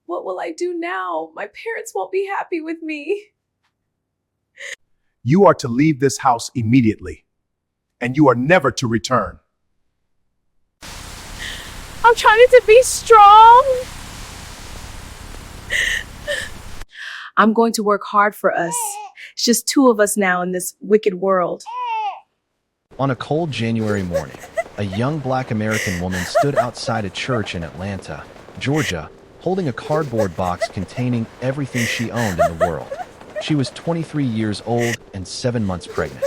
What will I do now? My parents won't be happy with me. You are to leave this house immediately, and you are never to return. I'm trying to be strong. I'm going to work hard for us. It's just two of us now in this wicked world. On a cold January morning, a young Black American woman stood outside a church in Atlanta, Georgia, holding a cardboard box containing everything she owned in the world. She was 23 years old and 7 months pregnant.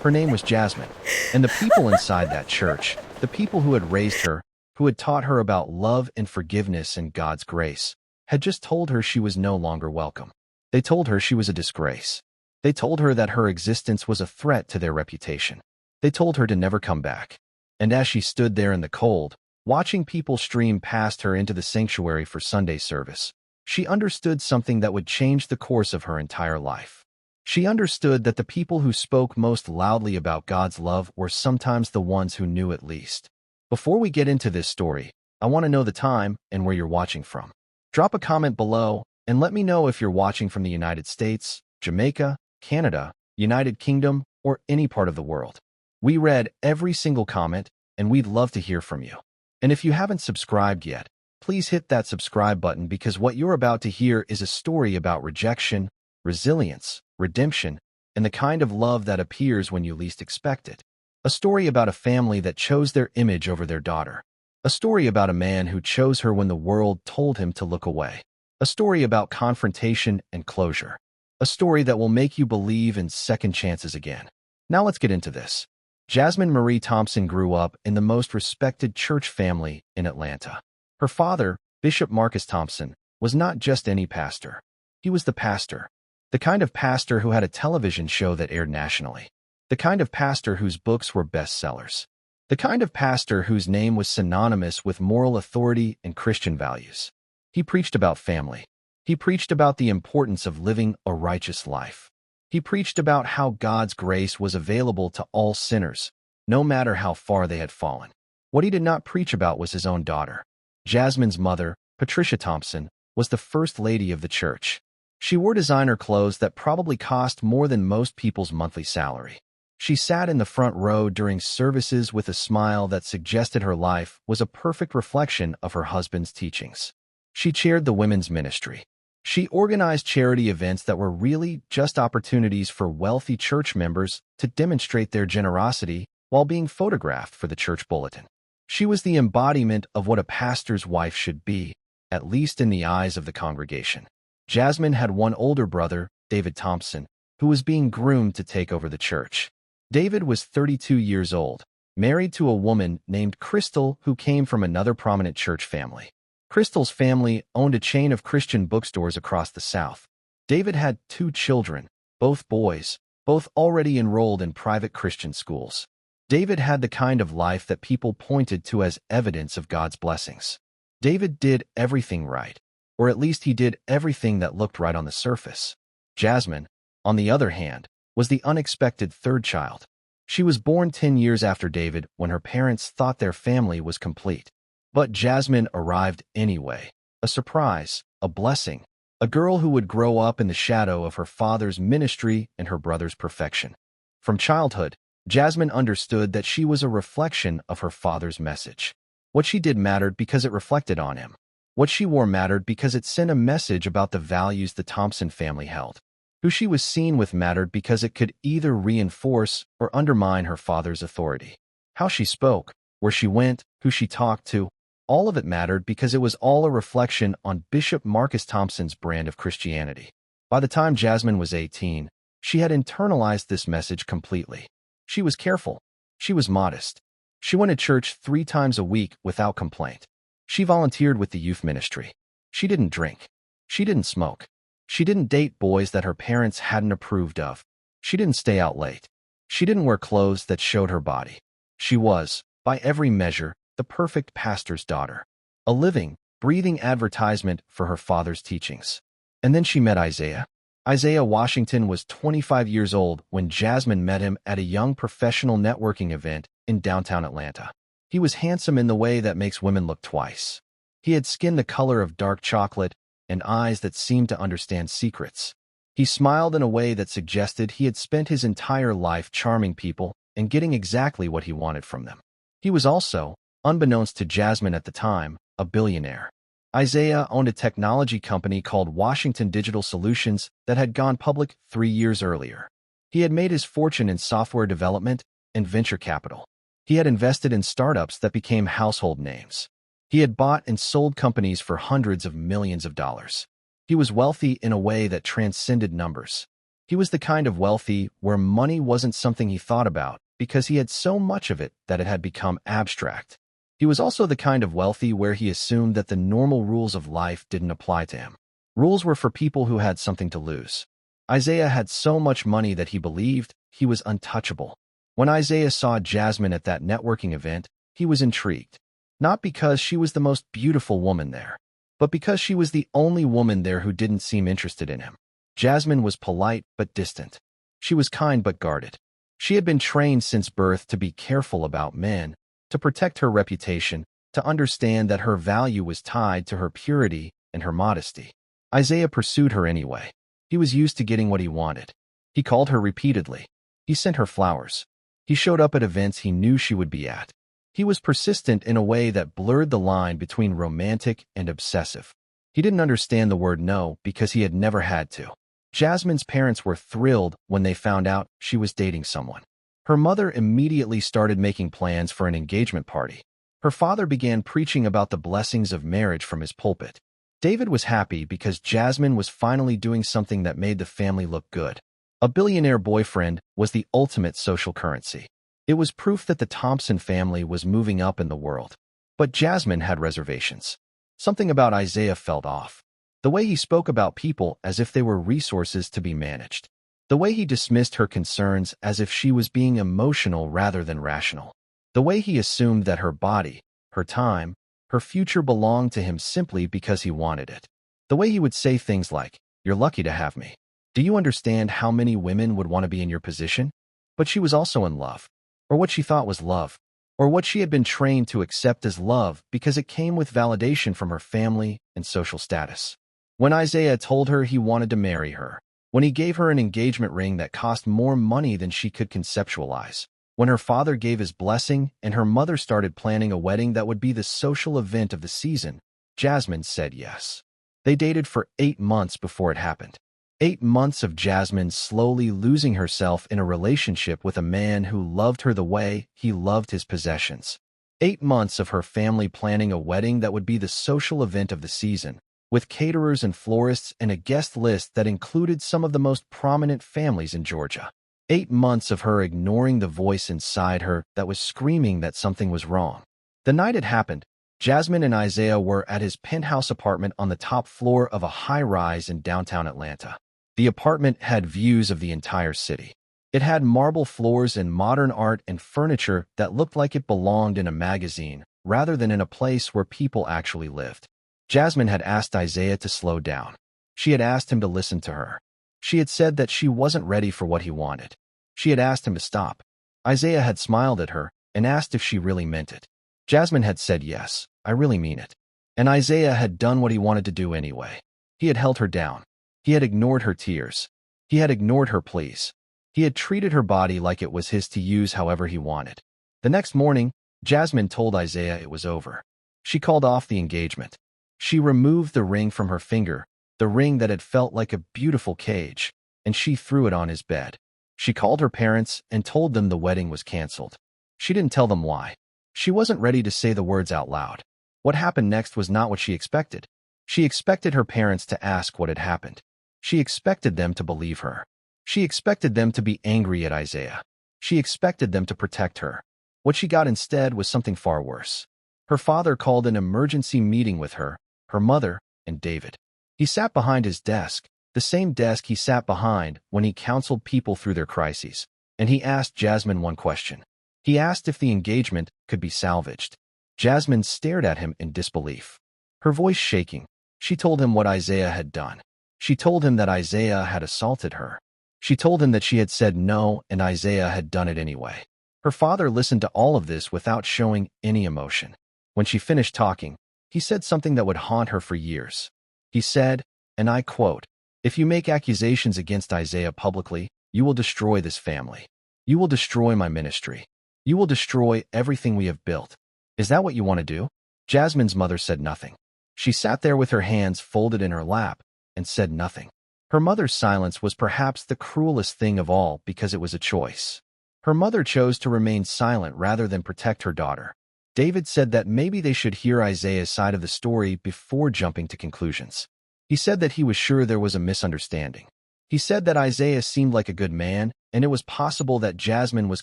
Her name was Jasmine, and the people inside that church, the people who had raised her, who had taught her about love and forgiveness and God's grace, had just told her she was no longer welcome. They told her she was a disgrace. They told her that her existence was a threat to their reputation. They told her to never come back. And as she stood there in the cold, watching people stream past her into the sanctuary for Sunday service, she understood something that would change the course of her entire life. She understood that the people who spoke most loudly about God's love were sometimes the ones who knew it least. Before we get into this story, I want to know the time and where you're watching from. Drop a comment below and let me know if you're watching from the United States, Jamaica, Canada, United Kingdom, or any part of the world. We read every single comment, and we'd love to hear from you. And if you haven't subscribed yet, please hit that subscribe button because what you're about to hear is a story about rejection, resilience, redemption, and the kind of love that appears when you least expect it. A story about a family that chose their image over their daughter. A story about a man who chose her when the world told him to look away. A story about confrontation and closure. A story that will make you believe in second chances again. Now let's get into this. Jasmine Marie Thompson grew up in the most respected church family in Atlanta. Her father, Bishop Marcus Thompson, was not just any pastor. He was the pastor. The kind of pastor who had a television show that aired nationally. The kind of pastor whose books were bestsellers. The kind of pastor whose name was synonymous with moral authority and Christian values. He preached about family. He preached about the importance of living a righteous life. He preached about how God's grace was available to all sinners, no matter how far they had fallen. What he did not preach about was his own daughter. Jasmine's mother, Patricia Thompson, was the first lady of the church. She wore designer clothes that probably cost more than most people's monthly salary. She sat in the front row during services with a smile that suggested her life was a perfect reflection of her husband's teachings. She chaired the women's ministry. She organized charity events that were really just opportunities for wealthy church members to demonstrate their generosity while being photographed for the church bulletin. She was the embodiment of what a pastor's wife should be, at least in the eyes of the congregation. Jasmine had one older brother, David Thompson, who was being groomed to take over the church. David was 32 years old, married to a woman named Crystal who came from another prominent church family. Crystal's family owned a chain of Christian bookstores across the South. David had 2 children, both boys, both already enrolled in private Christian schools. David had the kind of life that people pointed to as evidence of God's blessings. David did everything right, or at least he did everything that looked right on the surface. Jasmine, on the other hand, was the unexpected third child. She was born 10 years after David when her parents thought their family was complete. But Jasmine arrived anyway, a surprise, a blessing, a girl who would grow up in the shadow of her father's ministry and her brother's perfection. From childhood, Jasmine understood that she was a reflection of her father's message. What she did mattered because it reflected on him. What she wore mattered because it sent a message about the values the Thompson family held. Who she was seen with mattered because it could either reinforce or undermine her father's authority. How she spoke, where she went, who she talked to, all of it mattered because it was all a reflection on Bishop Marcus Thompson's brand of Christianity. By the time Jasmine was 18, she had internalized this message completely. She was careful. She was modest. She went to church 3 times a week without complaint. She volunteered with the youth ministry. She didn't drink. She didn't smoke. She didn't date boys that her parents hadn't approved of. She didn't stay out late. She didn't wear clothes that showed her body. She was, by every measure, the perfect pastor's daughter, a living, breathing advertisement for her father's teachings. And then she met Isaiah. Isaiah Washington was 25 years old when Jasmine met him at a young professional networking event in downtown Atlanta. He was handsome in the way that makes women look twice. He had skin the color of dark chocolate, and eyes that seemed to understand secrets. He smiled in a way that suggested he had spent his entire life charming people and getting exactly what he wanted from them. He was also, unbeknownst to Jasmine at the time, a billionaire. Isaiah owned a technology company called Washington Digital Solutions that had gone public 3 years earlier. He had made his fortune in software development and venture capital. He had invested in startups that became household names. He had bought and sold companies for hundreds of millions of dollars. He was wealthy in a way that transcended numbers. He was the kind of wealthy where money wasn't something he thought about because he had so much of it that it had become abstract. He was also the kind of wealthy where he assumed that the normal rules of life didn't apply to him. Rules were for people who had something to lose. Isaiah had so much money that he believed he was untouchable. When Isaiah saw Jasmine at that networking event, he was intrigued. Not because she was the most beautiful woman there, but because she was the only woman there who didn't seem interested in him. Jasmine was polite but distant. She was kind but guarded. She had been trained since birth to be careful about men, to protect her reputation, to understand that her value was tied to her purity and her modesty. Isaiah pursued her anyway. He was used to getting what he wanted. He called her repeatedly. He sent her flowers. He showed up at events he knew she would be at. He was persistent in a way that blurred the line between romantic and obsessive. He didn't understand the word no because he had never had to. Jasmine's parents were thrilled when they found out she was dating someone. Her mother immediately started making plans for an engagement party. Her father began preaching about the blessings of marriage from his pulpit. David was happy because Jasmine was finally doing something that made the family look good. A billionaire boyfriend was the ultimate social currency. It was proof that the Thompson family was moving up in the world. But Jasmine had reservations. Something about Isaiah felt off. The way he spoke about people as if they were resources to be managed. The way he dismissed her concerns as if she was being emotional rather than rational. The way he assumed that her body, her time, her future belonged to him simply because he wanted it. The way he would say things like, "You're lucky to have me. Do you understand how many women would want to be in your position?" But she was also in love, or what she thought was love, or what she had been trained to accept as love because it came with validation from her family and social status. When Isaiah told her he wanted to marry her, when he gave her an engagement ring that cost more money than she could conceptualize, when her father gave his blessing and her mother started planning a wedding that would be the social event of the season, Jasmine said yes. They dated for 8 months before it happened. 8 months of Jasmine slowly losing herself in a relationship with a man who loved her the way he loved his possessions. 8 months of her family planning a wedding that would be the social event of the season, with caterers and florists and a guest list that included some of the most prominent families in Georgia. 8 months of her ignoring the voice inside her that was screaming that something was wrong. The night it happened, Jasmine and Isaiah were at his penthouse apartment on the top floor of a high-rise in downtown Atlanta. The apartment had views of the entire city. It had marble floors and modern art and furniture that looked like it belonged in a magazine rather than in a place where people actually lived. Jasmine had asked Isaiah to slow down. She had asked him to listen to her. She had said that she wasn't ready for what he wanted. She had asked him to stop. Isaiah had smiled at her and asked if she really meant it. Jasmine had said yes, I really mean it. And Isaiah had done what he wanted to do anyway. He had held her down. He had ignored her tears. He had ignored her pleas. He had treated her body like it was his to use however he wanted. The next morning, Jasmine told Isaiah it was over. She called off the engagement. She removed the ring from her finger, the ring that had felt like a beautiful cage, and she threw it on his bed. She called her parents and told them the wedding was canceled. She didn't tell them why. She wasn't ready to say the words out loud. What happened next was not what she expected. She expected her parents to ask what had happened. She expected them to believe her. She expected them to be angry at Isaiah. She expected them to protect her. What she got instead was something far worse. Her father called an emergency meeting with her mother, and David. He sat behind his desk, the same desk he sat behind when he counseled people through their crises, and he asked Jasmine one question. He asked if the engagement could be salvaged. Jasmine stared at him in disbelief. Her voice shaking, she told him what Isaiah had done. She told him that Isaiah had assaulted her. She told him that she had said no and Isaiah had done it anyway. Her father listened to all of this without showing any emotion. When she finished talking, he said something that would haunt her for years. He said, and I quote, "If you make accusations against Isaiah publicly, you will destroy this family. You will destroy my ministry. You will destroy everything we have built. Is that what you want to do?" Jasmine's mother said nothing. She sat there with her hands folded in her lap and said nothing. Her mother's silence was perhaps the cruelest thing of all because it was a choice. Her mother chose to remain silent rather than protect her daughter. David said that maybe they should hear Isaiah's side of the story before jumping to conclusions. He said that he was sure there was a misunderstanding. He said that Isaiah seemed like a good man, and it was possible that Jasmine was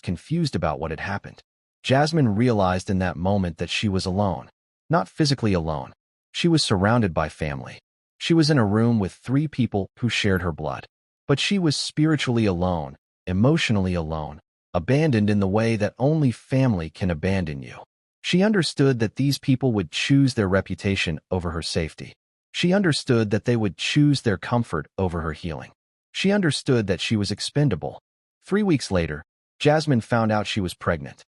confused about what had happened. Jasmine realized in that moment that she was alone. Not physically alone. She was surrounded by family. She was in a room with 3 people who shared her blood. But she was spiritually alone, emotionally alone, abandoned in the way that only family can abandon you. She understood that these people would choose their reputation over her safety. She understood that they would choose their comfort over her healing. She understood that she was expendable. 3 weeks later, Jasmine found out she was pregnant.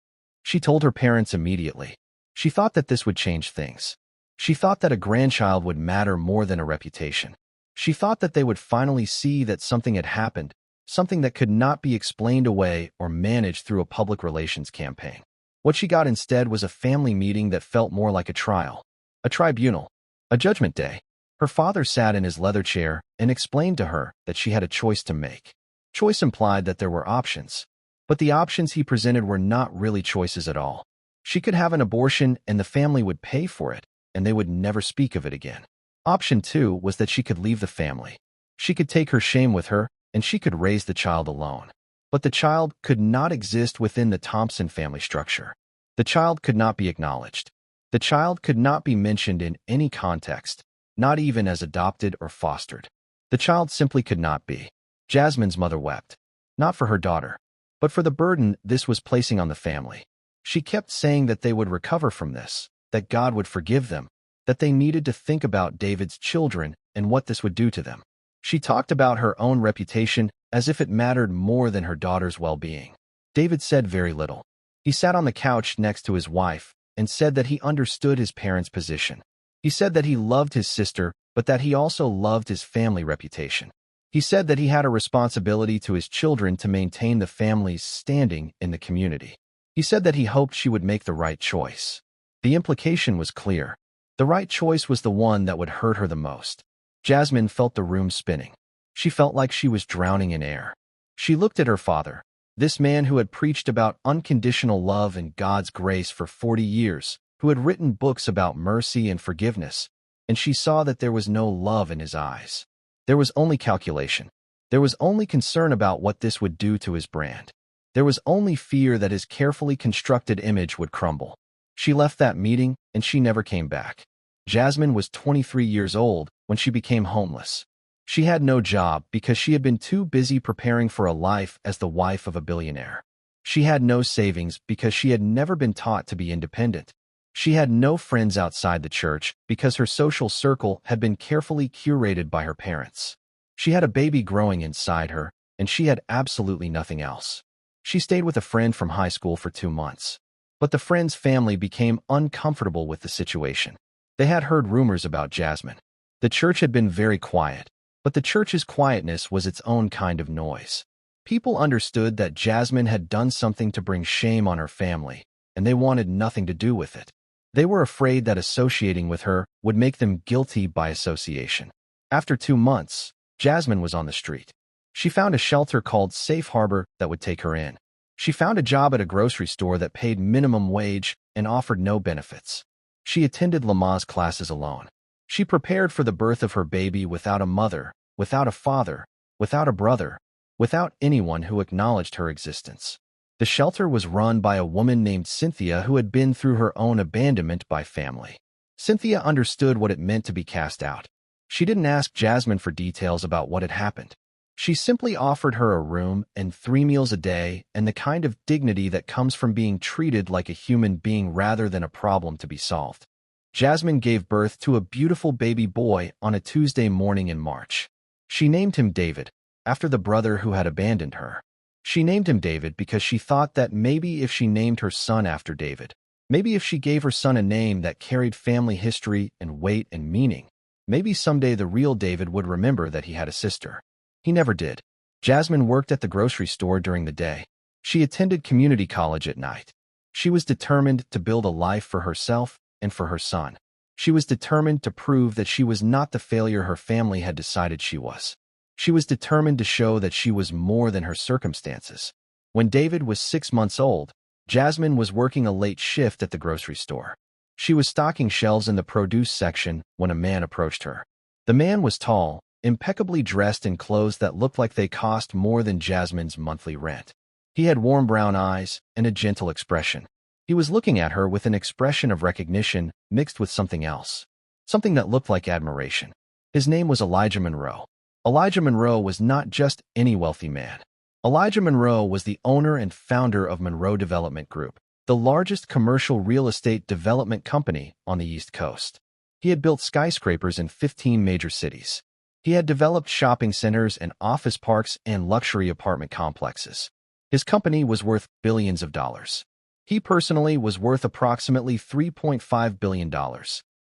She told her parents immediately. She thought that this would change things. She thought that a grandchild would matter more than a reputation. She thought that they would finally see that something had happened, something that could not be explained away or managed through a public relations campaign. What she got instead was a family meeting that felt more like a trial, a tribunal, a judgment day. Her father sat in his leather chair and explained to her that she had a choice to make. Choice implied that there were options, but the options he presented were not really choices at all. She could have an abortion and the family would pay for it, and they would never speak of it again. Option 2 was that she could leave the family. She could take her shame with her, and she could raise the child alone. But the child could not exist within the Thompson family structure. The child could not be acknowledged. The child could not be mentioned in any context, not even as adopted or fostered. The child simply could not be. Jasmine's mother wept, not for her daughter, but for the burden this was placing on the family. She kept saying that they would recover from this, that God would forgive them, that they needed to think about David's children and what this would do to them. She talked about her own reputation as if it mattered more than her daughter's well-being. David said very little. He sat on the couch next to his wife and said that he understood his parents' position. He said that he loved his sister, but that he also loved his family reputation. He said that he had a responsibility to his children to maintain the family's standing in the community. He said that he hoped she would make the right choice. The implication was clear. The right choice was the one that would hurt her the most. Jasmine felt the room spinning. She felt like she was drowning in air. She looked at her father, this man who had preached about unconditional love and God's grace for 40 years, who had written books about mercy and forgiveness, and she saw that there was no love in his eyes. There was only calculation. There was only concern about what this would do to his brand. There was only fear that his carefully constructed image would crumble. She left that meeting, and she never came back. Jasmine was 23 years old when she became homeless. She had no job because she had been too busy preparing for a life as the wife of a billionaire. She had no savings because she had never been taught to be independent. She had no friends outside the church because her social circle had been carefully curated by her parents. She had a baby growing inside her, and she had absolutely nothing else. She stayed with a friend from high school for 2 months. But the friend's family became uncomfortable with the situation. They had heard rumors about Jasmine. The church had been very quiet, but the church's quietness was its own kind of noise. People understood that Jasmine had done something to bring shame on her family, and they wanted nothing to do with it. They were afraid that associating with her would make them guilty by association. After 2 months, Jasmine was on the street. She found a shelter called Safe Harbor that would take her in. She found a job at a grocery store that paid minimum wage and offered no benefits. She attended Lamaze classes alone. She prepared for the birth of her baby without a mother, without a father, without a brother, without anyone who acknowledged her existence. The shelter was run by a woman named Cynthia who had been through her own abandonment by family. Cynthia understood what it meant to be cast out. She didn't ask Jasmine for details about what had happened. She simply offered her a room and 3 meals a day and the kind of dignity that comes from being treated like a human being rather than a problem to be solved. Jasmine gave birth to a beautiful baby boy on a Tuesday morning in March. She named him David, after the brother who had abandoned her. She named him David because she thought that maybe if she named her son after David, maybe if she gave her son a name that carried family history and weight and meaning, Maybe someday the real David would remember that he had a sister. He never did. Jasmine worked at the grocery store during the day. She attended community college at night. She was determined to build a life for herself and for her son. She was determined to prove that she was not the failure her family had decided she was. She was determined to show that she was more than her circumstances. When David was 6 months old, Jasmine was working a late shift at the grocery store. She was stocking shelves in the produce section when a man approached her. The man was tall, impeccably dressed in clothes that looked like they cost more than Jasmine's monthly rent. He had warm brown eyes and a gentle expression. He was looking at her with an expression of recognition mixed with something else, something that looked like admiration. His name was Elijah Monroe. Elijah Monroe was not just any wealthy man. Elijah Monroe was the owner and founder of Monroe Development Group, the largest commercial real estate development company on the East Coast. He had built skyscrapers in 15 major cities. He had developed shopping centers and office parks and luxury apartment complexes. His company was worth billions of dollars. He personally was worth approximately $3.5 billion,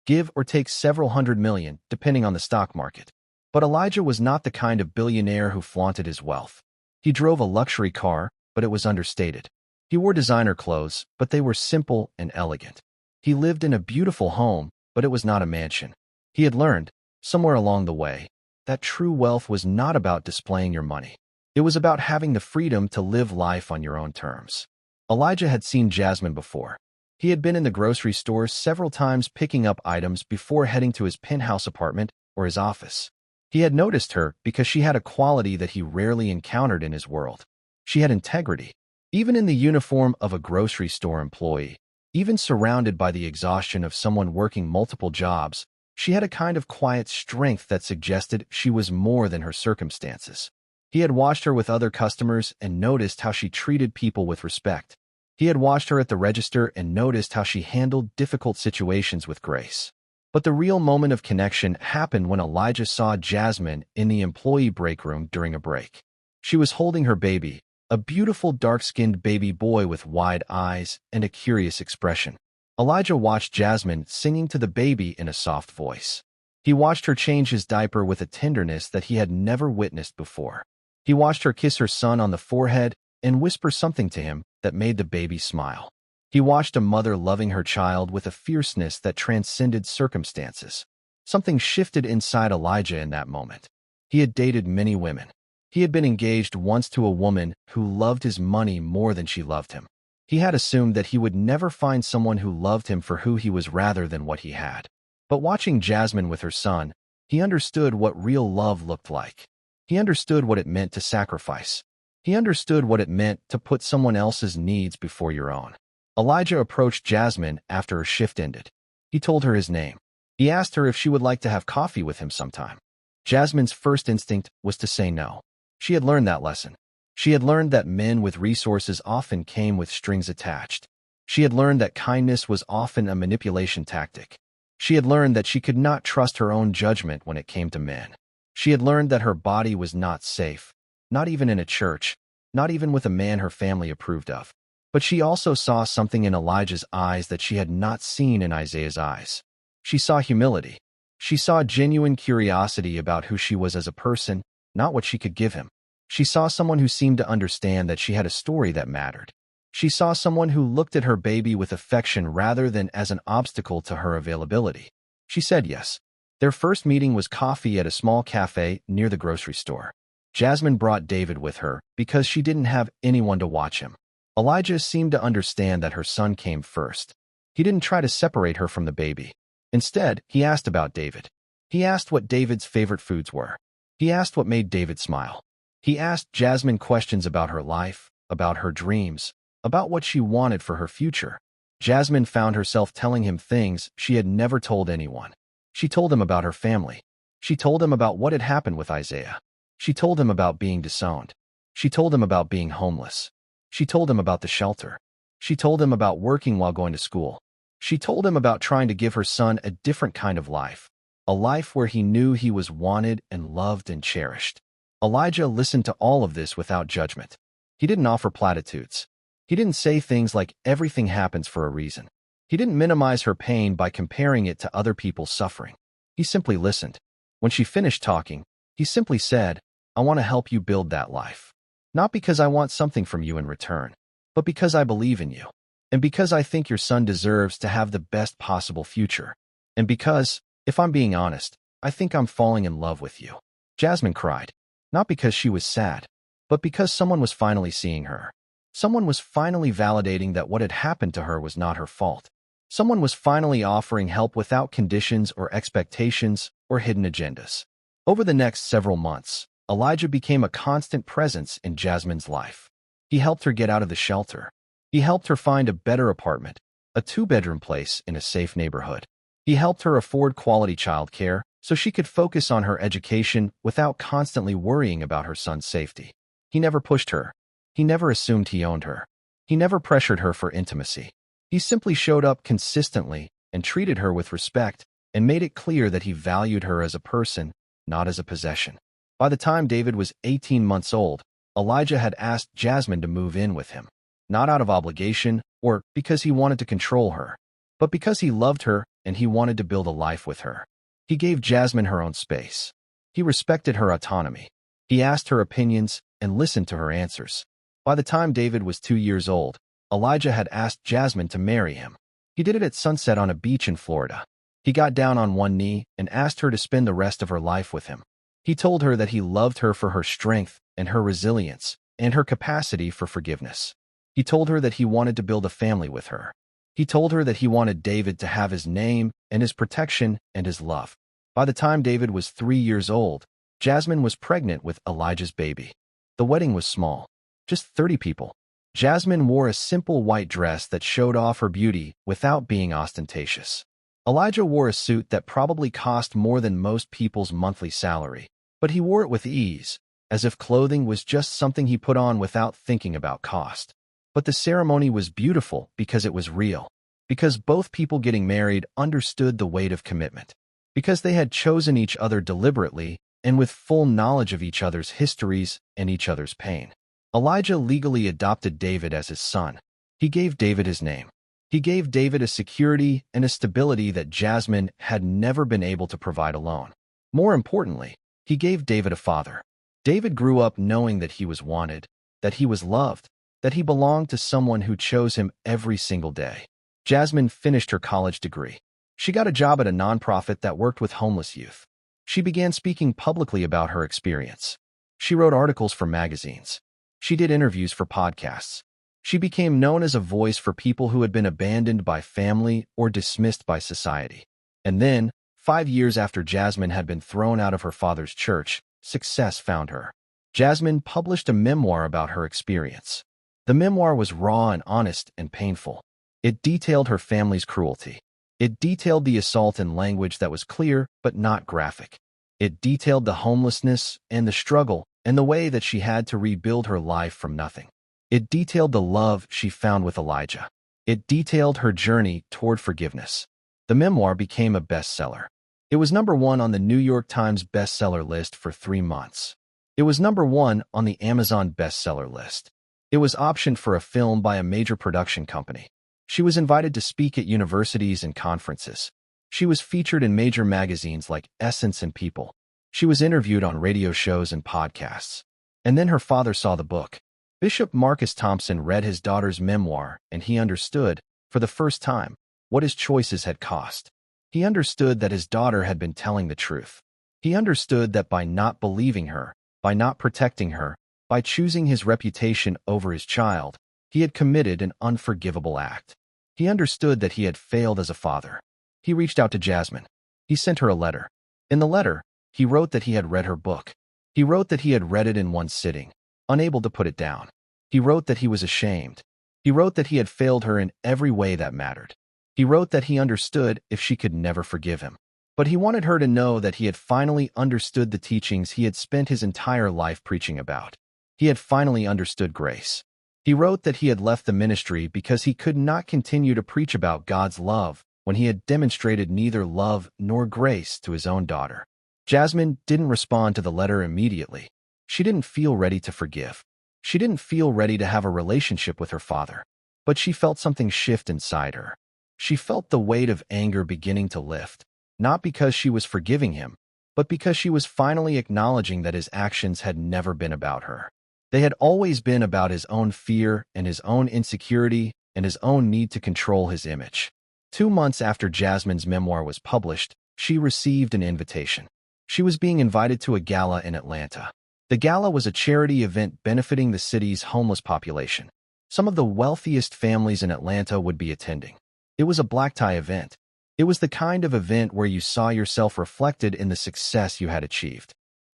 give or take several hundred million, depending on the stock market. But Elijah was not the kind of billionaire who flaunted his wealth. He drove a luxury car, but it was understated. He wore designer clothes, but they were simple and elegant. He lived in a beautiful home, but it was not a mansion. He had learned, somewhere along the way, that true wealth was not about displaying your money. It was about having the freedom to live life on your own terms. Elijah had seen Jasmine before. He had been in the grocery store several times picking up items before heading to his penthouse apartment or his office. He had noticed her because she had a quality that he rarely encountered in his world. She had integrity. Even in the uniform of a grocery store employee, even surrounded by the exhaustion of someone working multiple jobs, she had a kind of quiet strength that suggested she was more than her circumstances. He had watched her with other customers and noticed how she treated people with respect. He had watched her at the register and noticed how she handled difficult situations with grace. But the real moment of connection happened when Elijah saw Jasmine in the employee break room during a break. She was holding her baby, a beautiful dark-skinned baby boy with wide eyes and a curious expression. Elijah watched Jasmine singing to the baby in a soft voice. He watched her change his diaper with a tenderness that he had never witnessed before. He watched her kiss her son on the forehead and whisper something to him that made the baby smile. He watched a mother loving her child with a fierceness that transcended circumstances. Something shifted inside Elijah in that moment. He had dated many women. He had been engaged once to a woman who loved his money more than she loved him. He had assumed that he would never find someone who loved him for who he was rather than what he had. But watching Jasmine with her son, he understood what real love looked like. He understood what it meant to sacrifice. He understood what it meant to put someone else's needs before your own. Elijah approached Jasmine after her shift ended. He told her his name. He asked her if she would like to have coffee with him sometime. Jasmine's first instinct was to say no. She had learned that lesson. She had learned that men with resources often came with strings attached. She had learned that kindness was often a manipulation tactic. She had learned that she could not trust her own judgment when it came to men. She had learned that her body was not safe, not even in a church, not even with a man her family approved of. But she also saw something in Elijah's eyes that she had not seen in Isaiah's eyes. She saw humility. She saw genuine curiosity about who she was as a person, not what she could give him. She saw someone who seemed to understand that she had a story that mattered. She saw someone who looked at her baby with affection rather than as an obstacle to her availability. She said yes. Their first meeting was coffee at a small cafe near the grocery store. Jasmine brought David with her because she didn't have anyone to watch him. Elijah seemed to understand that her son came first. He didn't try to separate her from the baby. Instead, he asked about David. He asked what David's favorite foods were. He asked what made David smile. He asked Jasmine questions about her life, about her dreams, about what she wanted for her future. Jasmine found herself telling him things she had never told anyone. She told him about her family. She told him about what had happened with Isaiah. She told him about being disowned. She told him about being homeless. She told him about the shelter. She told him about working while going to school. She told him about trying to give her son a different kind of life, a life where he knew he was wanted and loved and cherished. Elijah listened to all of this without judgment. He didn't offer platitudes. He didn't say things like everything happens for a reason. He didn't minimize her pain by comparing it to other people's suffering. He simply listened. When she finished talking, he simply said, "I want to help you build that life. Not because I want something from you in return, but because I believe in you. And because I think your son deserves to have the best possible future. And because, if I'm being honest, I think I'm falling in love with you." Jasmine cried, not because she was sad, but because someone was finally seeing her. Someone was finally validating that what had happened to her was not her fault. Someone was finally offering help without conditions or expectations or hidden agendas. Over the next several months, Elijah became a constant presence in Jasmine's life. He helped her get out of the shelter. He helped her find a better apartment, a 2-bedroom place in a safe neighborhood. He helped her afford quality childcare so she could focus on her education without constantly worrying about her son's safety. He never pushed her. He never assumed he owned her. He never pressured her for intimacy. He simply showed up consistently and treated her with respect and made it clear that he valued her as a person, not as a possession. By the time David was 18 months old, Elijah had asked Jasmine to move in with him, not out of obligation or because he wanted to control her, but because he loved her and he wanted to build a life with her. He gave Jasmine her own space. He respected her autonomy. He asked her opinions and listened to her answers. By the time David was 2 years old, Elijah had asked Jasmine to marry him. He did it at sunset on a beach in Florida. He got down on one knee and asked her to spend the rest of her life with him. He told her that he loved her for her strength and her resilience and her capacity for forgiveness. He told her that he wanted to build a family with her. He told her that he wanted David to have his name and his protection and his love. By the time David was 3 years old, Jasmine was pregnant with Elijah's baby. The wedding was small, just 30 people. Jasmine wore a simple white dress that showed off her beauty without being ostentatious. Elijah wore a suit that probably cost more than most people's monthly salary, but he wore it with ease, as if clothing was just something he put on without thinking about cost. But the ceremony was beautiful because it was real, because both people getting married understood the weight of commitment, because they had chosen each other deliberately and with full knowledge of each other's histories and each other's pain. Elijah legally adopted David as his son. He gave David his name. He gave David a security and a stability that Jasmine had never been able to provide alone. More importantly, he gave David a father. David grew up knowing that he was wanted, that he was loved, that he belonged to someone who chose him every single day. Jasmine finished her college degree. She got a job at a nonprofit that worked with homeless youth. She began speaking publicly about her experience. She wrote articles for magazines. She did interviews for podcasts. She became known as a voice for people who had been abandoned by family or dismissed by society. And then, 5 years after Jasmine had been thrown out of her father's church, success found her. Jasmine published a memoir about her experience. The memoir was raw and honest and painful. It detailed her family's cruelty. It detailed the assault in language that was clear but not graphic. It detailed the homelessness and the struggle and the way that she had to rebuild her life from nothing. It detailed the love she found with Elijah. It detailed her journey toward forgiveness. The memoir became a bestseller. It was #1 on the New York Times bestseller list for 3 months. It was #1 on the Amazon bestseller list. It was optioned for a film by a major production company. She was invited to speak at universities and conferences. She was featured in major magazines like Essence and People. She was interviewed on radio shows and podcasts. And then her father saw the book. Bishop Marcus Thompson read his daughter's memoir, and he understood, for the first time, what his choices had cost. He understood that his daughter had been telling the truth. He understood that by not believing her, by not protecting her, by choosing his reputation over his child, he had committed an unforgivable act. He understood that he had failed as a father. He reached out to Jasmine. He sent her a letter. In the letter, he wrote that he had read her book. He wrote that he had read it in one sitting, unable to put it down. He wrote that he was ashamed. He wrote that he had failed her in every way that mattered. He wrote that he understood if she could never forgive him. But he wanted her to know that he had finally understood the teachings he had spent his entire life preaching about. He had finally understood grace. He wrote that he had left the ministry because he could not continue to preach about God's love when he had demonstrated neither love nor grace to his own daughter. Jasmine didn't respond to the letter immediately. She didn't feel ready to forgive. She didn't feel ready to have a relationship with her father. But she felt something shift inside her. She felt the weight of anger beginning to lift. not because she was forgiving him, but because she was finally acknowledging that his actions had never been about her. They had always been about his own fear and his own insecurity and his own need to control his image. 2 months after Jasmine's memoir was published, she received an invitation. She was being invited to a gala in Atlanta. The gala was a charity event benefiting the city's homeless population. Some of the wealthiest families in Atlanta would be attending. It was a black-tie event. It was the kind of event where you saw yourself reflected in the success you had achieved.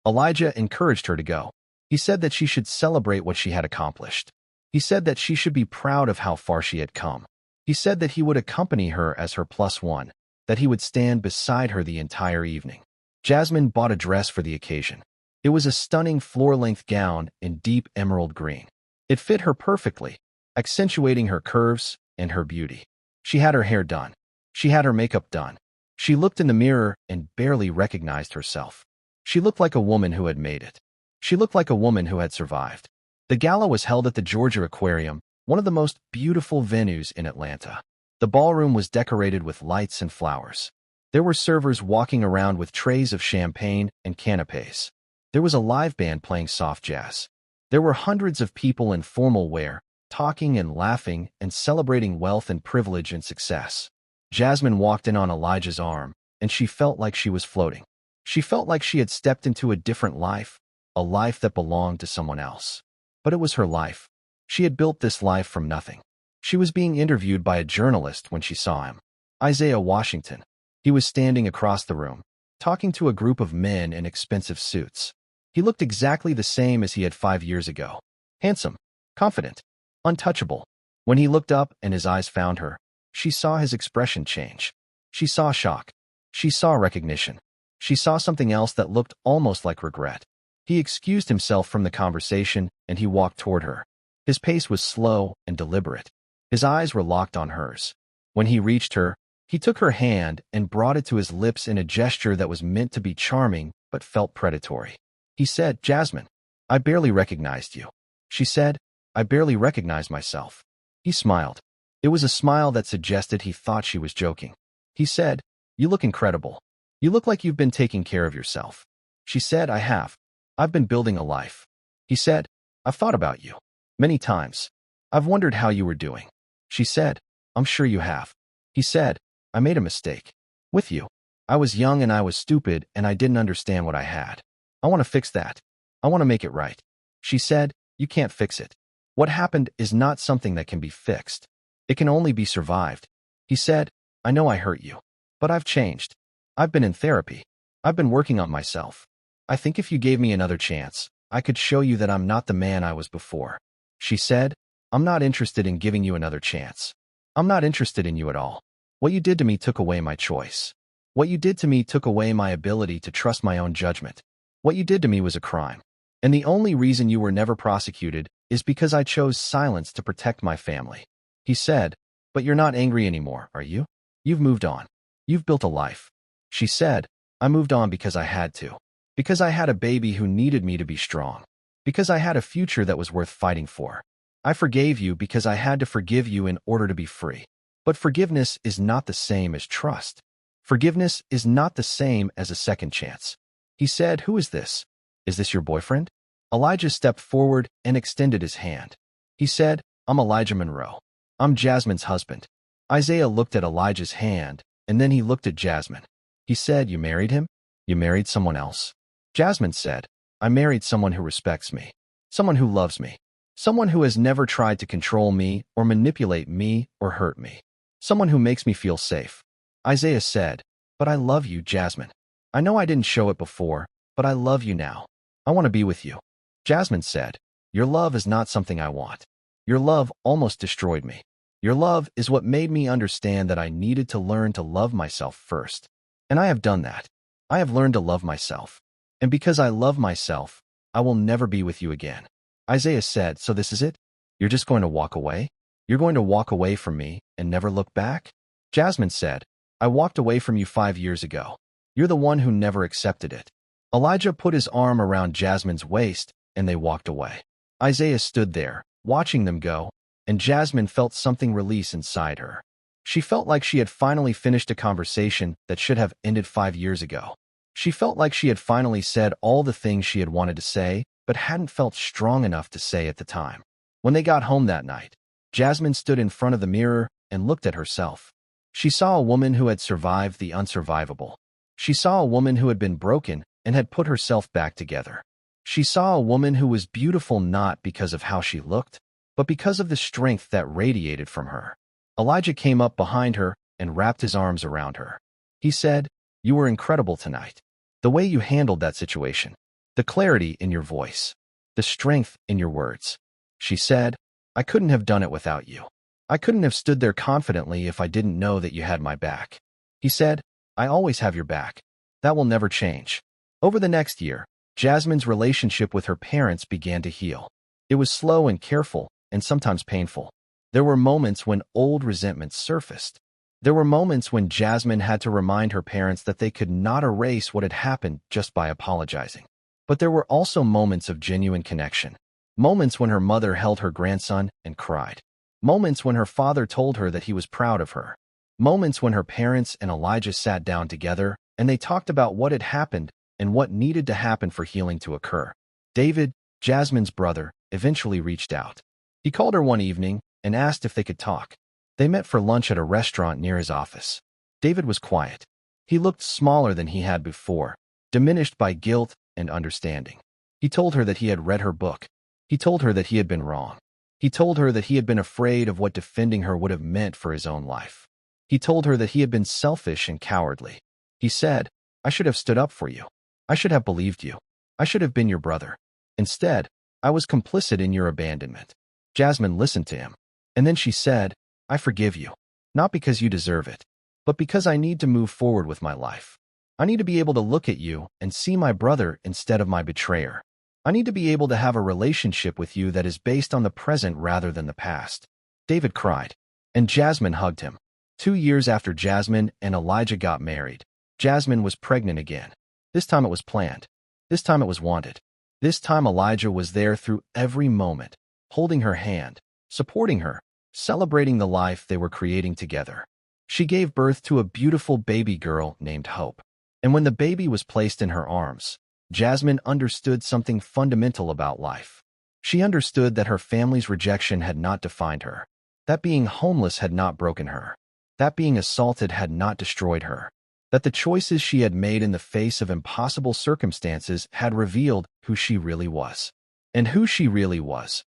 Elijah encouraged her to go. He said that she should celebrate what she had accomplished. He said that she should be proud of how far she had come. He said that he would accompany her as her +1, that he would stand beside her the entire evening. Jasmine bought a dress for the occasion. It was a stunning floor-length gown in deep emerald green. It fit her perfectly, accentuating her curves and her beauty. She had her hair done. She had her makeup done. She looked in the mirror and barely recognized herself. She looked like a woman who had made it. She looked like a woman who had survived. The gala was held at the Georgia Aquarium, one of the most beautiful venues in Atlanta. The ballroom was decorated with lights and flowers. There were servers walking around with trays of champagne and canapes. There was a live band playing soft jazz. There were hundreds of people in formal wear, talking and laughing and celebrating wealth and privilege and success. Jasmine walked in on Elijah's arm, and she felt like she was floating. She felt like she had stepped into a different life, a life that belonged to someone else. But it was her life. She had built this life from nothing. She was being interviewed by a journalist when she saw him. Isaiah Washington. He was standing across the room, talking to a group of men in expensive suits. He looked exactly the same as he had 5 years ago. Handsome, confident, untouchable. When he looked up and his eyes found her, she saw his expression change. She saw shock. She saw recognition. She saw something else that looked almost like regret. He excused himself from the conversation and he walked toward her. His pace was slow and deliberate. His eyes were locked on hers. When he reached her, he took her hand and brought it to his lips in a gesture that was meant to be charming but felt predatory. He said, "Jasmine, I barely recognized you." She said, "I barely recognize myself." He smiled. It was a smile that suggested he thought she was joking. He said, "You look incredible. You look like you've been taking care of yourself." She said, "I have. I've been building a life." He said, "I've thought about you. Many times. I've wondered how you were doing." She said, "I'm sure you have." He said, "I made a mistake. With you. I was young and I was stupid and I didn't understand what I had. I want to fix that. I want to make it right." She said, "You can't fix it. What happened is not something that can be fixed. It can only be survived." He said, "I know I hurt you. But I've changed. I've been in therapy. I've been working on myself. I think if you gave me another chance, I could show you that I'm not the man I was before." She said, "I'm not interested in giving you another chance. I'm not interested in you at all. What you did to me took away my choice. What you did to me took away my ability to trust my own judgment. What you did to me was a crime. And the only reason you were never prosecuted is because I chose silence to protect my family." He said, "But you're not angry anymore, are you? You've moved on. You've built a life." She said, "I moved on because I had to. Because I had a baby who needed me to be strong. Because I had a future that was worth fighting for. I forgave you because I had to forgive you in order to be free. But forgiveness is not the same as trust. Forgiveness is not the same as a second chance." He said, "Who is this? Is this your boyfriend?" Elijah stepped forward and extended his hand. He said, "I'm Elijah Monroe. I'm Jasmine's husband." Isaiah looked at Elijah's hand, and then he looked at Jasmine. He said, "You married him? You married someone else?" Jasmine said, "I married someone who respects me. Someone who loves me. Someone who has never tried to control me or manipulate me or hurt me. Someone who makes me feel safe." Isaiah said, "But I love you, Jasmine. I know I didn't show it before, but I love you now. I want to be with you." Jasmine said, "Your love is not something I want. Your love almost destroyed me. Your love is what made me understand that I needed to learn to love myself first. And I have done that. I have learned to love myself. And because I love myself, I will never be with you again." Isaiah said, "So this is it? You're just going to walk away? You're going to walk away from me and never look back?" Jasmine said, "I walked away from you 5 years ago. You're the one who never accepted it." Elijah put his arm around Jasmine's waist and they walked away. Isaiah stood there, watching them go, and Jasmine felt something release inside her. She felt like she had finally finished a conversation that should have ended 5 years ago. She felt like she had finally said all the things she had wanted to say, but hadn't felt strong enough to say at the time. When they got home that night, Jasmine stood in front of the mirror and looked at herself. She saw a woman who had survived the unsurvivable. She saw a woman who had been broken and had put herself back together. She saw a woman who was beautiful not because of how she looked, but because of the strength that radiated from her. Elijah came up behind her and wrapped his arms around her. He said, "You were incredible tonight. The way you handled that situation, the clarity in your voice, the strength in your words." She said, "I couldn't have done it without you. I couldn't have stood there confidently if I didn't know that you had my back." He said, "I always have your back. That will never change." Over the next year, Jasmine's relationship with her parents began to heal. It was slow and careful, and sometimes painful. There were moments when old resentments surfaced. There were moments when Jasmine had to remind her parents that they could not erase what had happened just by apologizing. But there were also moments of genuine connection. Moments when her mother held her grandson and cried. Moments when her father told her that he was proud of her. Moments when her parents and Elijah sat down together and they talked about what had happened and what needed to happen for healing to occur. David, Jasmine's brother, eventually reached out. He called her one evening and asked if they could talk. They met for lunch at a restaurant near his office. David was quiet. He looked smaller than he had before, diminished by guilt and understanding. He told her that he had read her book. He told her that he had been wrong. He told her that he had been afraid of what defending her would have meant for his own life. He told her that he had been selfish and cowardly. He said, "I should have stood up for you. I should have believed you. I should have been your brother. Instead, I was complicit in your abandonment." Jasmine listened to him. And then she said, "I forgive you. Not because you deserve it, but because I need to move forward with my life. I need to be able to look at you and see my brother instead of my betrayer. I need to be able to have a relationship with you that is based on the present rather than the past." David cried, and Jasmine hugged him. 2 years after Jasmine and Elijah got married, Jasmine was pregnant again. This time it was planned. This time it was wanted. This time Elijah was there through every moment, holding her hand, supporting her, celebrating the life they were creating together. She gave birth to a beautiful baby girl named Hope. And when the baby was placed in her arms, Jasmine understood something fundamental about life. She understood that her family's rejection had not defined her, that being homeless had not broken her, that being assaulted had not destroyed her, that the choices she had made in the face of impossible circumstances had revealed who she really was. And who she really was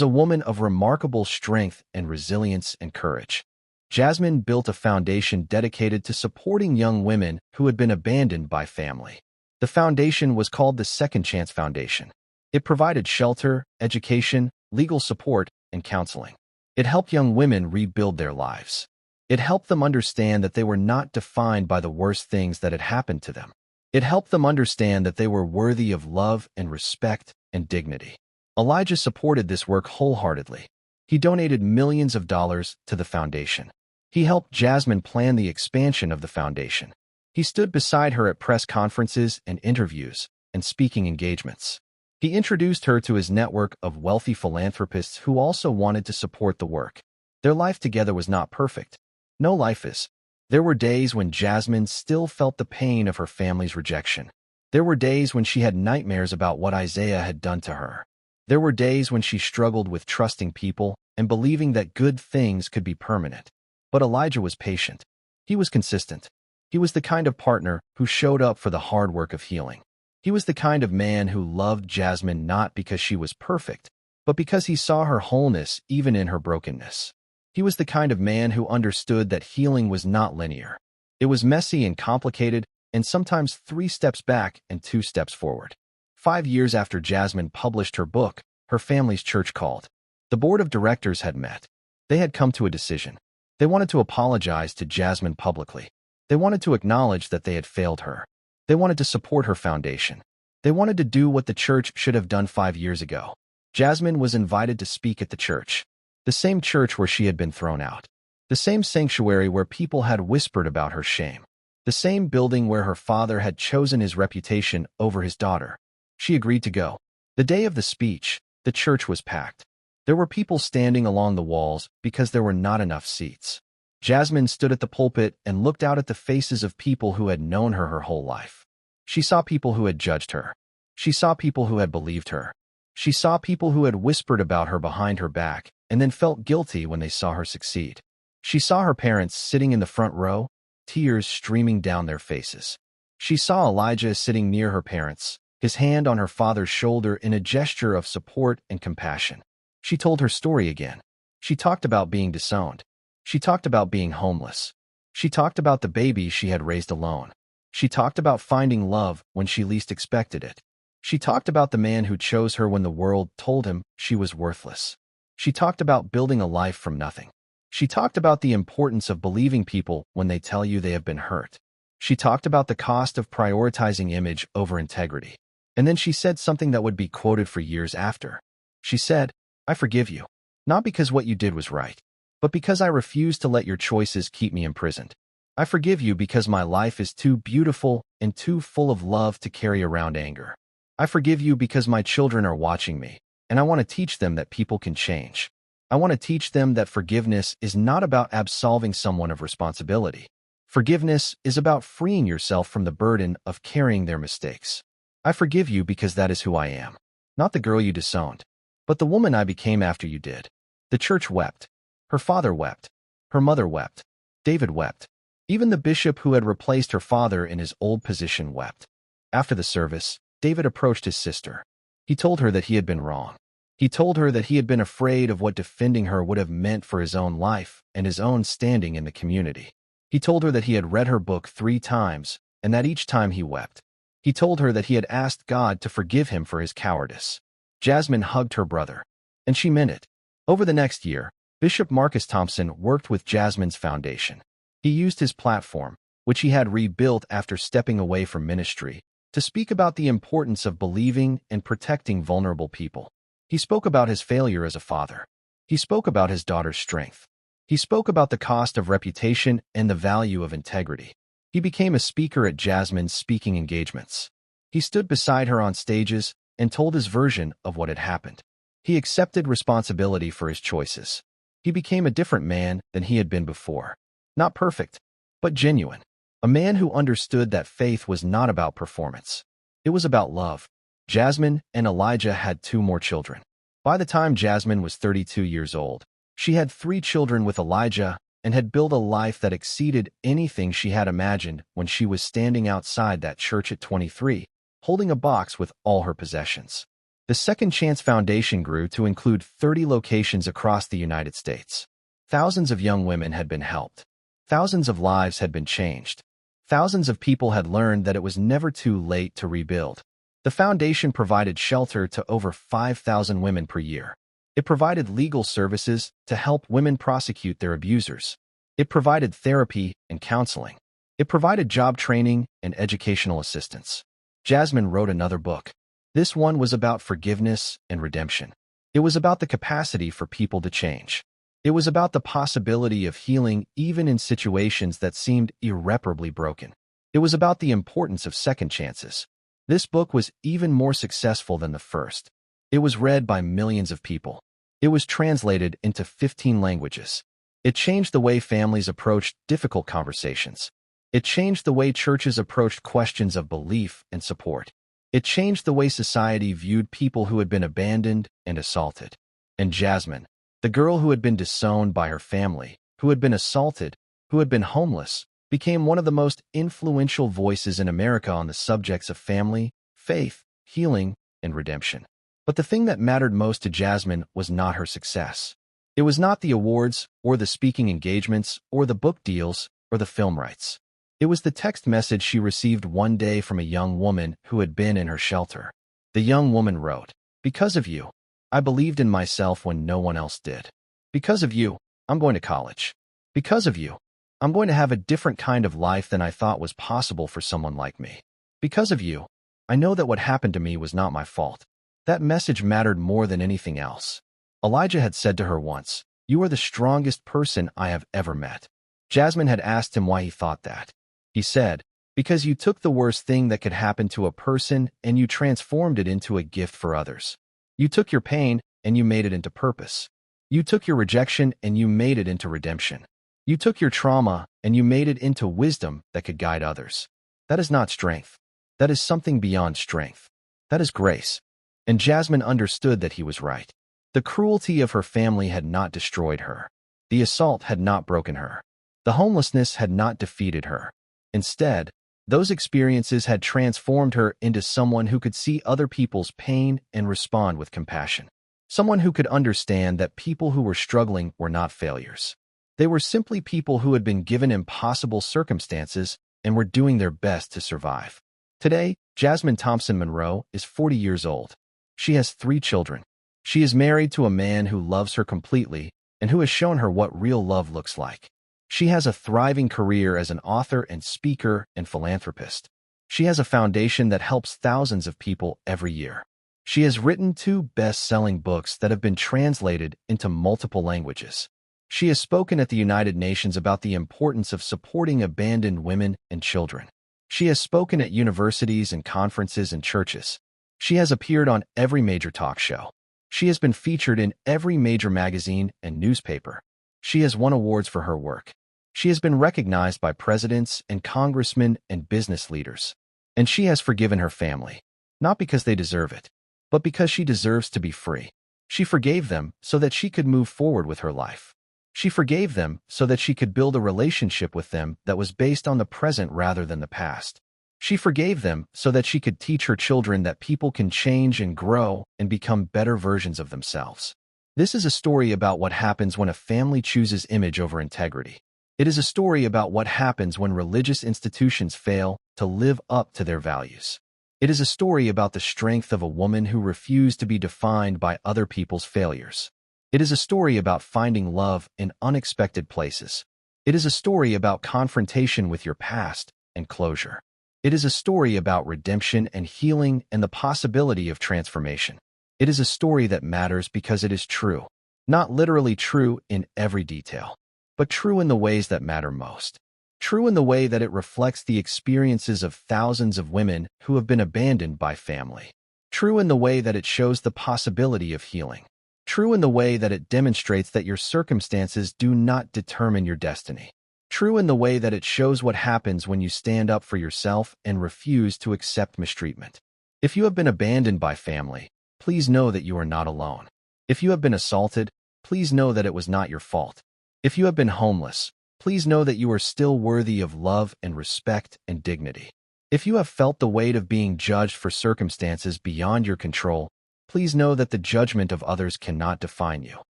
a woman of remarkable strength and resilience and courage. Jasmine built a foundation dedicated to supporting young women who had been abandoned by family. The foundation was called the Second Chance Foundation. It provided shelter, education, legal support, and counseling. It helped young women rebuild their lives. It helped them understand that they were not defined by the worst things that had happened to them. It helped them understand that they were worthy of love and respect and dignity. Elijah supported this work wholeheartedly. He donated millions of dollars to the foundation. He helped Jasmine plan the expansion of the foundation. He stood beside her at press conferences and interviews and speaking engagements. He introduced her to his network of wealthy philanthropists who also wanted to support the work. Their life together was not perfect. No life is. There were days when Jasmine still felt the pain of her family's rejection. There were days when she had nightmares about what Isaiah had done to her. There were days when she struggled with trusting people and believing that good things could be permanent. But Elijah was patient. He was consistent. He was the kind of partner who showed up for the hard work of healing. He was the kind of man who loved Jasmine not because she was perfect, but because he saw her wholeness even in her brokenness. He was the kind of man who understood that healing was not linear. It was messy and complicated, and sometimes 3 steps back and 2 steps forward. 5 years after Jasmine published her book, her family's church called. The board of directors had met. They had come to a decision. They wanted to apologize to Jasmine publicly. They wanted to acknowledge that they had failed her. They wanted to support her foundation. They wanted to do what the church should have done 5 years ago. Jasmine was invited to speak at the church. The same church where she had been thrown out. The same sanctuary where people had whispered about her shame. The same building where her father had chosen his reputation over his daughter. She agreed to go. The day of the speech, the church was packed. There were people standing along the walls because there were not enough seats. Jasmine stood at the pulpit and looked out at the faces of people who had known her whole life. She saw people who had judged her. She saw people who had believed her. She saw people who had whispered about her behind her back and then felt guilty when they saw her succeed. She saw her parents sitting in the front row, tears streaming down their faces. She saw Elijah sitting near her parents, his hand on her father's shoulder in a gesture of support and compassion. She told her story again. She talked about being disowned. She talked about being homeless. She talked about the baby she had raised alone. She talked about finding love when she least expected it. She talked about the man who chose her when the world told him she was worthless. She talked about building a life from nothing. She talked about the importance of believing people when they tell you they have been hurt. She talked about the cost of prioritizing image over integrity. And then she said something that would be quoted for years after. She said, "I forgive you. Not because what you did was right, but because I refuse to let your choices keep me imprisoned. I forgive you because my life is too beautiful and too full of love to carry around anger. I forgive you because my children are watching me, and I want to teach them that people can change. I want to teach them that forgiveness is not about absolving someone of responsibility. Forgiveness is about freeing yourself from the burden of carrying their mistakes. I forgive you because that is who I am. Not the girl you disowned, but the woman I became after you did." The church wept. Her father wept. Her mother wept. David wept. Even the bishop who had replaced her father in his old position wept. After the service, David approached his sister. He told her that he had been wrong. He told her that he had been afraid of what defending her would have meant for his own life and his own standing in the community. He told her that he had read her book 3 times and that each time he wept. He told her that he had asked God to forgive him for his cowardice. Jasmine hugged her brother, and she meant it. Over the next year, Bishop Marcus Thompson worked with Jasmine's foundation. He used his platform, which he had rebuilt after stepping away from ministry, to speak about the importance of believing and protecting vulnerable people. He spoke about his failure as a father. He spoke about his daughter's strength. He spoke about the cost of reputation and the value of integrity. He became a speaker at Jasmine's speaking engagements. He stood beside her on stages and told his version of what had happened. He accepted responsibility for his choices. He became a different man than he had been before. Not perfect, but genuine. A man who understood that faith was not about performance. It was about love. Jasmine and Elijah had 2 more children. By the time Jasmine was 32 years old, she had 3 children with Elijah and had built a life that exceeded anything she had imagined when she was standing outside that church at 23, holding a box with all her possessions. The Second Chance Foundation grew to include 30 locations across the United States. Thousands of young women had been helped. Thousands of lives had been changed. Thousands of people had learned that it was never too late to rebuild. The foundation provided shelter to over 5,000 women per year. It provided legal services to help women prosecute their abusers. It provided therapy and counseling. It provided job training and educational assistance. Jasmine wrote another book. This one was about forgiveness and redemption. It was about the capacity for people to change. It was about the possibility of healing even in situations that seemed irreparably broken. It was about the importance of second chances. This book was even more successful than the first. It was read by millions of people. It was translated into 15 languages. It changed the way families approached difficult conversations. It changed the way churches approached questions of belief and support. It changed the way society viewed people who had been abandoned and assaulted. And Jasmine, the girl who had been disowned by her family, who had been assaulted, who had been homeless, became one of the most influential voices in America on the subjects of family, faith, healing, and redemption. But the thing that mattered most to Jasmine was not her success. It was not the awards, or the speaking engagements, or the book deals, or the film rights. It was the text message she received one day from a young woman who had been in her shelter. The young woman wrote, "Because of you, I believed in myself when no one else did. Because of you, I'm going to college. Because of you, I'm going to have a different kind of life than I thought was possible for someone like me. Because of you, I know that what happened to me was not my fault." That message mattered more than anything else. Elijah had said to her once, "You are the strongest person I have ever met." Jasmine had asked him why he thought that. He said, "Because you took the worst thing that could happen to a person and you transformed it into a gift for others. You took your pain and you made it into purpose. You took your rejection and you made it into redemption. You took your trauma and you made it into wisdom that could guide others. That is not strength. That is something beyond strength. That is grace. And Jasmine understood that he was right. The cruelty of her family had not destroyed her. The assault had not broken her. The homelessness had not defeated her. Instead, those experiences had transformed her into someone who could see other people's pain and respond with compassion. Someone who could understand that people who were struggling were not failures. They were simply people who had been given impossible circumstances and were doing their best to survive. Today, Jasmine Thompson Monroe is 40 years old. She has 3 children. She is married to a man who loves her completely and who has shown her what real love looks like. She has a thriving career as an author and speaker and philanthropist. She has a foundation that helps thousands of people every year. She has written 2 best-selling books that have been translated into multiple languages. She has spoken at the United Nations about the importance of supporting abandoned women and children. She has spoken at universities and conferences and churches. She has appeared on every major talk show. She has been featured in every major magazine and newspaper. She has won awards for her work. She has been recognized by presidents and congressmen and business leaders. And she has forgiven her family, not because they deserve it, but because she deserves to be free. She forgave them so that she could move forward with her life. She forgave them so that she could build a relationship with them that was based on the present rather than the past. She forgave them so that she could teach her children that people can change and grow and become better versions of themselves. This is a story about what happens when a family chooses image over integrity. It is a story about what happens when religious institutions fail to live up to their values. It is a story about the strength of a woman who refused to be defined by other people's failures. It is a story about finding love in unexpected places. It is a story about confrontation with your past and closure. It is a story about redemption and healing and the possibility of transformation. It is a story that matters because it is true, not literally true in every detail, but true in the ways that matter most. True in the way that it reflects the experiences of thousands of women who have been abandoned by family. True in the way that it shows the possibility of healing. True in the way that it demonstrates that your circumstances do not determine your destiny. True in the way that it shows what happens when you stand up for yourself and refuse to accept mistreatment. If you have been abandoned by family, please know that you are not alone. If you have been assaulted, please know that it was not your fault. If you have been homeless, please know that you are still worthy of love and respect and dignity. If you have felt the weight of being judged for circumstances beyond your control, please know that the judgment of others cannot define you.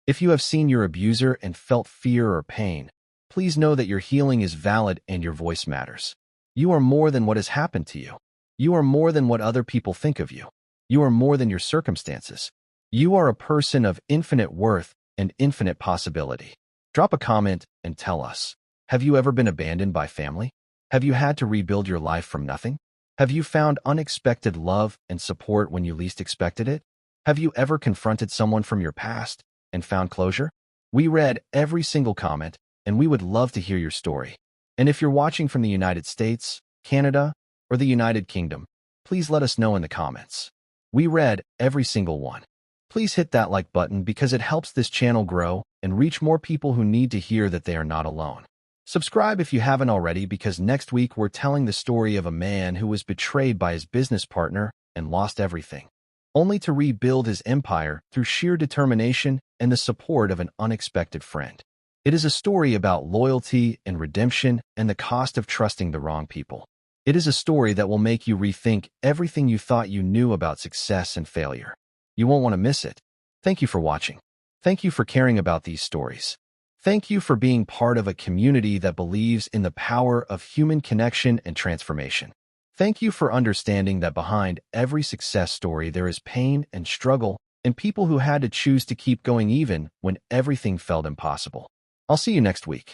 If you have seen your abuser and felt fear or pain, please know that your healing is valid and your voice matters. You are more than what has happened to you. You are more than what other people think of you. You are more than your circumstances. You are a person of infinite worth and infinite possibility. Drop a comment and tell us, have you ever been abandoned by family? Have you had to rebuild your life from nothing? Have you found unexpected love and support when you least expected it? Have you ever confronted someone from your past and found closure? We read every single comment, and we would love to hear your story. And if you're watching from the United States, Canada, or the United Kingdom, please let us know in the comments. We read every single one. Please hit that like button because it helps this channel grow and reach more people who need to hear that they are not alone. Subscribe if you haven't already because next week we're telling the story of a man who was betrayed by his business partner and lost everything, only to rebuild his empire through sheer determination and the support of an unexpected friend. It is a story about loyalty and redemption and the cost of trusting the wrong people. It is a story that will make you rethink everything you thought you knew about success and failure. You won't want to miss it. Thank you for watching. Thank you for caring about these stories. Thank you for being part of a community that believes in the power of human connection and transformation. Thank you for understanding that behind every success story there is pain and struggle and people who had to choose to keep going even when everything felt impossible. I'll see you next week.